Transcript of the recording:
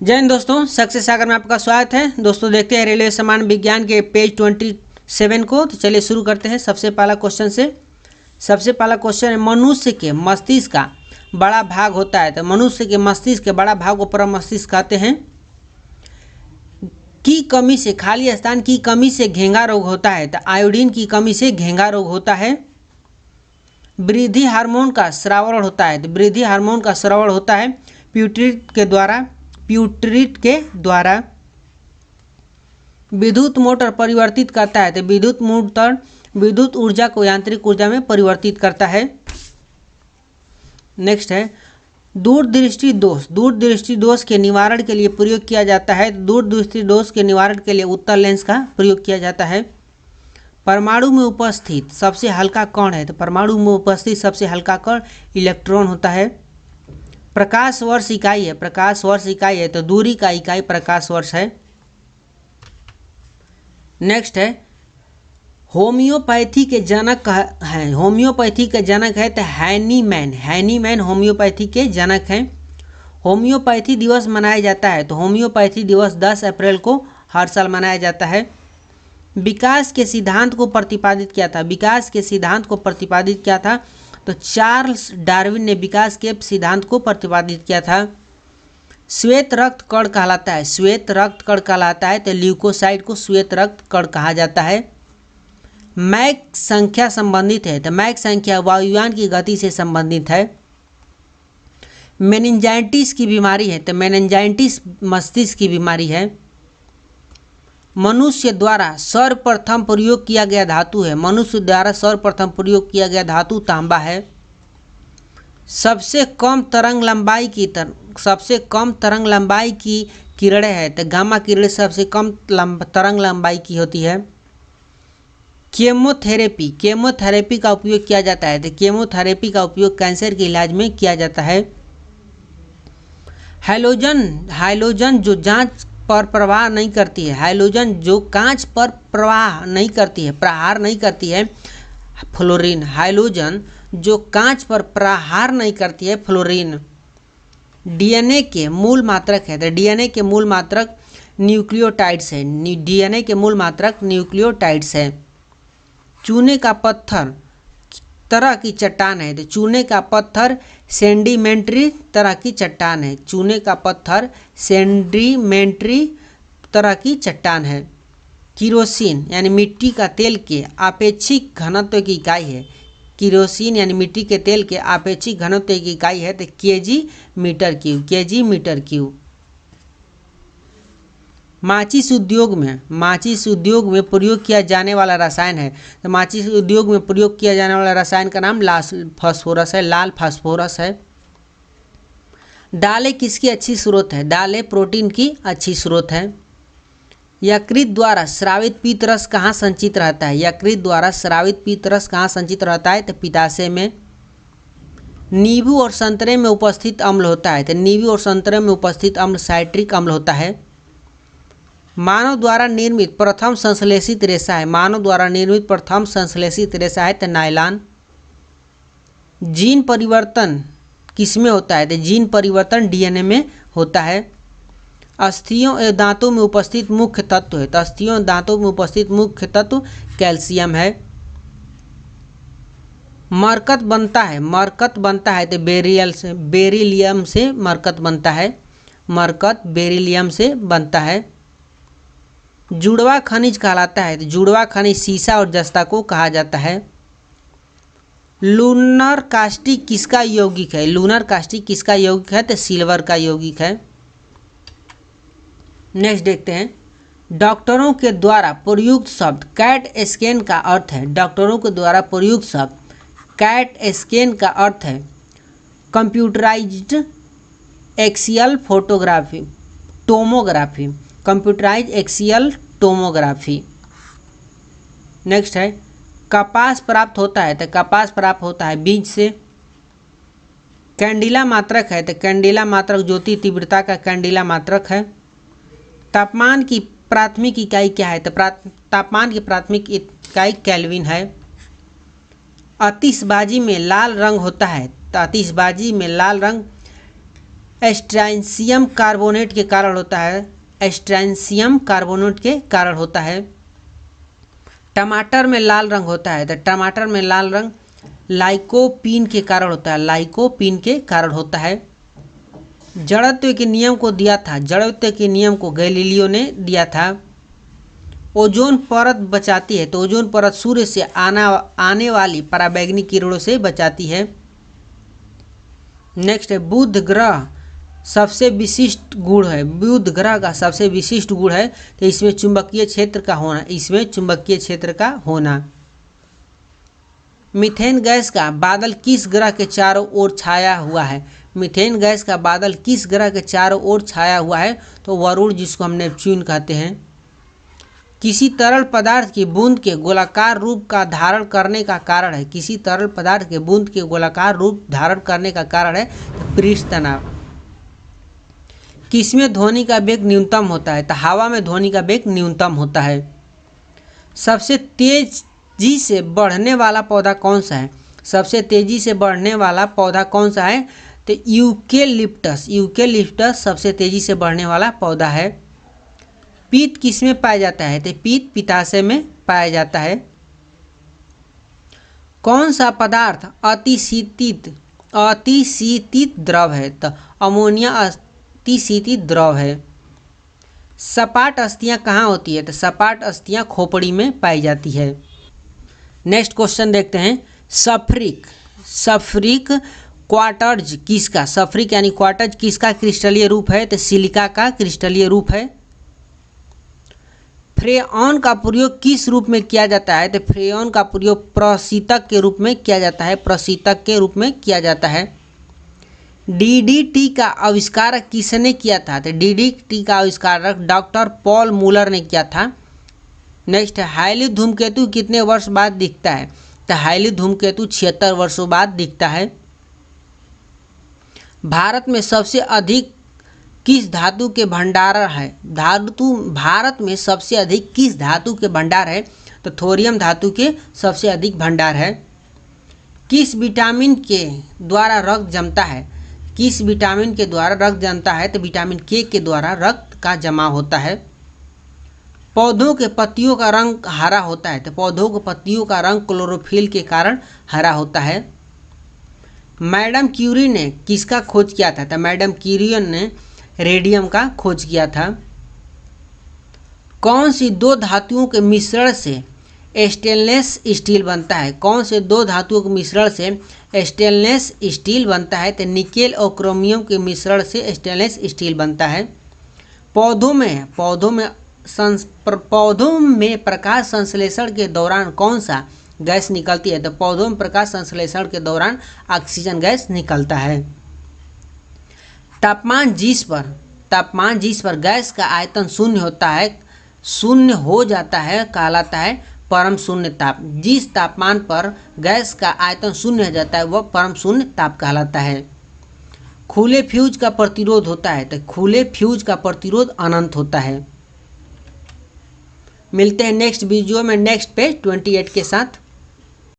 जय हिंद दोस्तों, सक्सेस सागर में आपका स्वागत है। दोस्तों देखते हैं रेलवे सामान्य विज्ञान के पेज 27 को। तो चलिए शुरू करते हैं सबसे पहला क्वेश्चन से। सबसे पहला क्वेश्चन है, मनुष्य के मस्तिष्क का बड़ा भाग होता है। तो मनुष्य के मस्तिष्क के बड़ा भाग को प्रमस्तिष्क कहते हैं। की कमी से, खाली स्थान की कमी से घेंगा रोग होता है। तो आयोडीन की कमी से घेंगा रोग होता है। वृद्धि हार्मोन का स्रावण होता है। तो वृद्धि हार्मोन का स्रावण होता है प्यूटरिट के द्वारा। विद्युत मोटर परिवर्तित करता है। तो विद्युत मोटर विद्युत ऊर्जा को यांत्रिक ऊर्जा में परिवर्तित करता है। नेक्स्ट है, दूरदृष्टि दोष। दूरदृष्टि दोष के निवारण के लिए प्रयोग किया जाता है। दूरदृष्टि दोष के निवारण के लिए उत्तल लेंस का प्रयोग किया जाता है। परमाणु में उपस्थित सबसे हल्का कण है। तो परमाणु में उपस्थित सबसे हल्का कण इलेक्ट्रॉन होता है। प्रकाश वर्ष इकाई है। प्रकाश वर्ष इकाई है। तो दूरी का इकाई प्रकाश वर्ष है। नेक्स्ट है, होम्योपैथी के जनक हैं। होम्योपैथी के जनक है तो हैनीमैन। हैनीमैन होम्योपैथी के जनक हैं। होम्योपैथी दिवस मनाया जाता है। तो होम्योपैथी दिवस 10 अप्रैल को हर साल मनाया जाता है। विकास के सिद्धांत को प्रतिपादित किया था। विकास के सिद्धांत को प्रतिपादित किया था तो चार्ल्स डार्विन ने विकास के सिद्धांत को प्रतिपादित किया था। श्वेत रक्त कण कहलाता है। श्वेत रक्त कण कहलाता है तो ल्यूकोसाइट को श्वेत रक्त कण कहा जाता है। मैक संख्या संबंधित है। तो मैक संख्या वायुयान की गति से संबंधित है। मेनिंजाइटिस की बीमारी है। तो मेनिंजाइटिस मस्तिष्क की बीमारी है। मनुष्य द्वारा सर्वप्रथम प्रयोग किया गया धातु है। मनुष्य द्वारा सर्वप्रथम प्रयोग किया गया धातु तांबा है। सबसे कम तरंग लंबाई की किरणें है। तो गामा किरणें सबसे कम तरंग लंबाई की होती है। केमोथेरेपी का उपयोग किया जाता है। तो केमोथेरेपी का उपयोग कैंसर के इलाज में किया जाता है। हाइलोजन जो जांच पर प्रवाह नहीं करती है। हाइलोजन जो कांच पर प्रवाह नहीं करती है, प्रहार नहीं करती है, फ्लोरीन। हाइलोजन जो कांच पर प्रहार नहीं करती है, फ्लोरीन। डीएनए के मूल मात्रक है। तो डीएनए के मूल मात्रक न्यूक्लियोटाइड्स है। डीएनए के मूल मात्रक न्यूक्लियोटाइड्स है। चूने का पत्थर तरह की चट्टान है। तो चूने का पत्थर सेंडिमेंट्री तरह की चट्टान है। चूने का पत्थर सेंडिमेंट्री तरह की चट्टान है। किरोसिन यानी मिट्टी का तेल के आपेक्षिक घनत्व की इकाई है। किरोसिन यानी मिट्टी के तेल के आपेक्षिक घनत्व की इकाई है। तो केजी मीटर क्यूब। माचिस उद्योग में प्रयोग किया जाने वाला रसायन है। तो माचिस उद्योग में प्रयोग किया जाने वाला रसायन का नाम लाल फास्फोरस है। दालें किसकी अच्छी स्रोत है? दालें प्रोटीन की अच्छी स्रोत है। यकृत द्वारा स्रावित पीतरस कहाँ संचित रहता है? यकृत द्वारा स्रावित पीतरस कहाँ संचित रहता है? तो पित्ताशय में। नींबू और संतरे में उपस्थित अम्ल होता है। तो नींबू और संतरे में उपस्थित अम्ल साइट्रिक अम्ल होता है। मानव द्वारा निर्मित प्रथम संश्लेषित रेशा है। मानव द्वारा निर्मित प्रथम संश्लेषित रेशा है तो नायलॉन। जीन परिवर्तन किसमें होता है? तो जीन परिवर्तन डीएनए में होता है। अस्थियों एवं दांतों में उपस्थित मुख्य तत्व है। तो अस्थियों एवं दांतों में उपस्थित मुख्य तत्व कैल्शियम है। मरकत बनता है तो बेरिलियम से मरकत बनता है। मरकत बेरिलियम से बनता है। जुड़वा खनिज कहलाता है। तो जुड़वा खनिज सीसा और जस्ता को कहा जाता है। लूनर कास्टिक किसका यौगिक है? लूनर कास्टिक किसका यौगिक है? तो सिल्वर का यौगिक है। नेक्स्ट देखते हैं, डॉक्टरों के द्वारा प्रयुक्त शब्द कैट स्कैन का अर्थ है। डॉक्टरों के द्वारा प्रयुक्त शब्द कैट स्कैन का अर्थ है computerised axial tomography. Computerise axial tomography. Next है, कपास प्राप्त होता है। तो कपास प्राप्त होता है बीज से। कैंडिला मात्रक है। तो कैंडिला मात्रक ज्योति तीव्रता का कैंडिला मात्रक है। तापमान की प्राथमिक इकाई क्या है? तो तापमान की प्राथमिक इकाई केल्विन है। आतिशबाजी में लाल रंग होता है। तो आतिशबाजी में लाल रंग स्ट्रैंसियम कार्बोनेट के कारण होता है। स्ट्रैंसियम कार्बोनेट के कारण होता है। टमाटर में लाल रंग होता है तो टमाटर में लाल रंग लाइकोपीन के कारण होता है। लाइकोपीन के कारण होता है। जड़त्व के नियम को दिया था। जड़त्व के नियम को गैलीलियो ने दिया था। ओजोन परत बचाती है तो ओजोन परत सूर्य से आने वाली पराबैंगनी किरणों से बचाती है। नेक्स्ट है बुध ग्रह सबसे विशिष्ट गुण है। बुध ग्रह का सबसे विशिष्ट गुण है तो इसमें चुंबकीय क्षेत्र का होना। इसमें चुंबकीय क्षेत्र का होना। मीथेन गैस का बादल किस ग्रह के चारों ओर छाया हुआ है। मीथेन गैस का बादल किस ग्रह के चारों ओर छाया हुआ है तो वरुण, जिसको हम नेपच्यून कहते हैं। किसी तरल पदार्थ की बूंद के गोलाकार रूप का धारण करने का कारण है। किसी तरल पदार्थ के बूंद के गोलाकार रूप धारण करने का कारण है पृष्ठ तनाव। किसमें ध्वनि का वेग न्यूनतम होता है तो हवा में ध्वनि का वेग न्यूनतम होता है। सबसे तेजी से बढ़ने वाला पौधा कौन सा है। सबसे तेजी से बढ़ने वाला पौधा कौन सा है तो यूकेलिप्टस। यूकेलिप्टस सबसे तेजी से बढ़ने वाला पौधा है। पीत किस में पाया जाता है तो पीत पित्ताशय में पाया जाता है। कौन सा पदार्थ अतिशीतित द्रव है तो अमोनिया अतिशीतित द्रव है। सपाट अस्थियां कहाँ होती है तो सपाट अस्थियां खोपड़ी में पाई जाती है। नेक्स्ट क्वेश्चन देखते हैं। सल्फ्यूरिक क्वार्ट्ज किसका, सल्फ्यूरिक यानी क्वार्ट्ज किसका क्रिस्टलीय रूप है तो सिलिका का क्रिस्टलीय रूप है। फ्रेऑन का प्रयोग किस रूप में किया जाता है तो फ्रेऑन का प्रयोग प्रशीतक के रूप में किया जाता है। प्रशीतक के रूप में किया जाता है। डीडीटी का आविष्कार किसने किया था तो डीडीटी का आविष्कारक डॉक्टर पॉल मूलर ने किया था। नेक्स्ट, हाईली धूमकेतु कितने वर्ष बाद दिखता है तो हाईली धूमकेतु 76 वर्षों बाद दिखता है। भारत में सबसे अधिक किस धातु के भंडार है। भारत में सबसे अधिक किस धातु के भंडार है तो थोरियम धातु के सबसे अधिक भंडार है। किस विटामिन के द्वारा रक्त जमता है। किस विटामिन के द्वारा रक्त जमता है तो विटामिन के द्वारा रक्त का जमा होता है। पौधों के पत्तियों का रंग हरा होता है तो पौधों के पत्तियों का रंग क्लोरोफिल के कारण हरा होता है। मैडम क्यूरी ने किसका खोज किया था तो मैडम क्यूरी ने रेडियम का खोज किया था। कौन सी दो धातुओं के मिश्रण से स्टेनलेस स्टील बनता है। कौन से दो धातुओं के मिश्रण से स्टेनलेस स्टील बनता है तो निकेल और क्रोमियम के मिश्रण से स्टेनलेस स्टील बनता है। पौधों में प्रकाश संश्लेषण के दौरान कौन सा गैस निकलती है तो पौधों में प्रकाश संश्लेषण के दौरान ऑक्सीजन गैस निकलता है। तापमान जिस पर गैस का आयतन शून्य हो जाता है कहलाता है परम शून्य ताप। जिस तापमान पर गैस का आयतन शून्य हो जाता है वह परम शून्य ताप कहलाता है। खुले फ्यूज का प्रतिरोध होता है तो खुले फ्यूज का प्रतिरोध अनंत होता है। मिलते हैं नेक्स्ट वीडियो में नेक्स्ट पेज 28 के साथ।